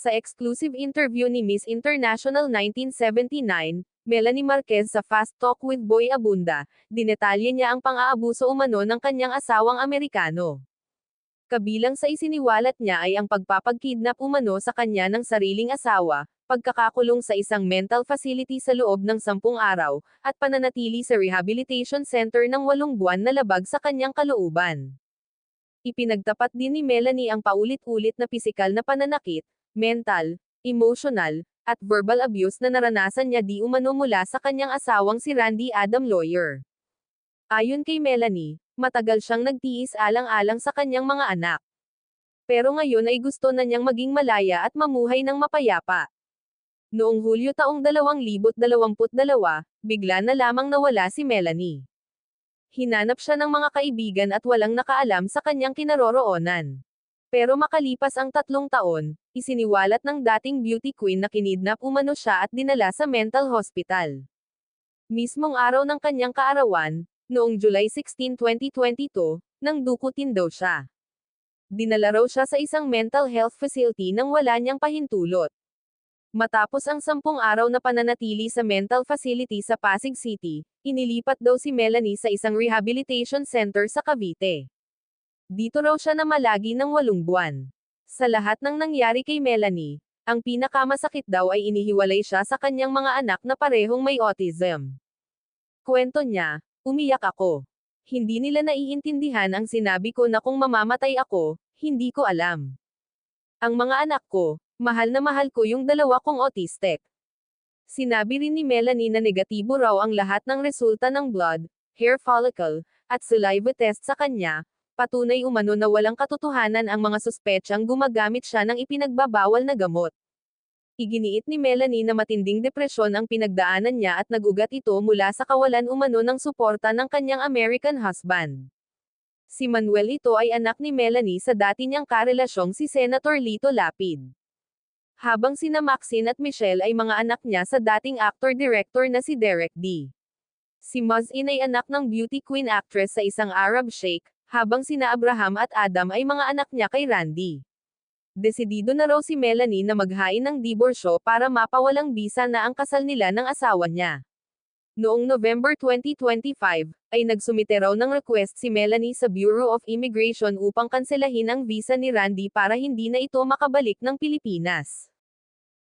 Sa exclusive interview ni Miss International 1979, Melanie Marquez sa Fast Talk with Boy Abunda, dinetalye niya ang pang-aabuso umano ng kanyang asawang Amerikano. Kabilang sa isiniwalat niya ay ang pagpapagkidnap umano sa kanya ng sariling asawa, pagkakakulong sa isang mental facility sa loob ng 10 araw, at pananatili sa rehabilitation center ng 8 buwan na labag sa kanyang kalooban. Ipinagtapat din ni Melanie ang paulit-ulit na pisikal na pananakit, mental, emotional, at verbal abuse na naranasan niya di umano mula sa kanyang asawang si Randy Adam Lawyer. Ayon kay Melanie, matagal siyang nagtiis alang-alang sa kanyang mga anak. Pero ngayon ay gusto na niyang maging malaya at mamuhay ng mapayapa. Noong Hulyo taong 2022, bigla na lamang nawala si Melanie. Hinanap siya ng mga kaibigan at walang nakaalam sa kanyang kinaroroonan. Pero makalipas ang 3 taon, isiniwalat ng dating beauty queen na kinidnap umano siya at dinala sa mental hospital. Mismong araw ng kanyang kaarawan, noong July 16, 2022, nang dukutin daw siya. Dinala raw siya sa isang mental health facility nang wala niyang pahintulot. Matapos ang 10 araw na pananatili sa mental facility sa Pasig City, inilipat daw si Melanie sa isang rehabilitation center sa Cavite. Dito raw siya namalagi ng 8 buwan. Sa lahat ng nangyari kay Melanie, ang pinakamasakit daw ay inihiwalay siya sa kanyang mga anak na parehong may autism. Kwento niya, umiyak ako. Hindi nila naiintindihan ang sinabi ko na kung mamamatay ako, hindi ko alam. Ang mga anak ko, mahal na mahal ko yung 2 kong autistic. Sinabi rin ni Melanie na negatibo raw ang lahat ng resulta ng blood, hair follicle, at saliva test sa kanya, patunay umano na walang katotohanan ang mga suspetsang gumagamit siya ng ipinagbabawal na gamot. Iginiit ni Melanie na matinding depresyon ang pinagdaanan niya at nag-ugat ito mula sa kawalan umano ng suporta ng kanyang American husband. Si Manuel ito ay anak ni Melanie sa dati niyang karelasyong si Senator Lito Lapid. Habang sina Maxine at Michelle ay mga anak niya sa dating actor-director na si Derek D. Si Muzin ay anak ng beauty queen actress sa isang Arab sheikh, habang sina Abraham at Adam ay mga anak niya kay Randy. Desidido na raw si Melanie na maghain ng diborsyo para mapawalang bisa na ang kasal nila ng asawa niya. Noong November 2025, ay nagsumite raw ng request si Melanie sa Bureau of Immigration upang kanselahin ang visa ni Randy para hindi na ito makabalik ng Pilipinas.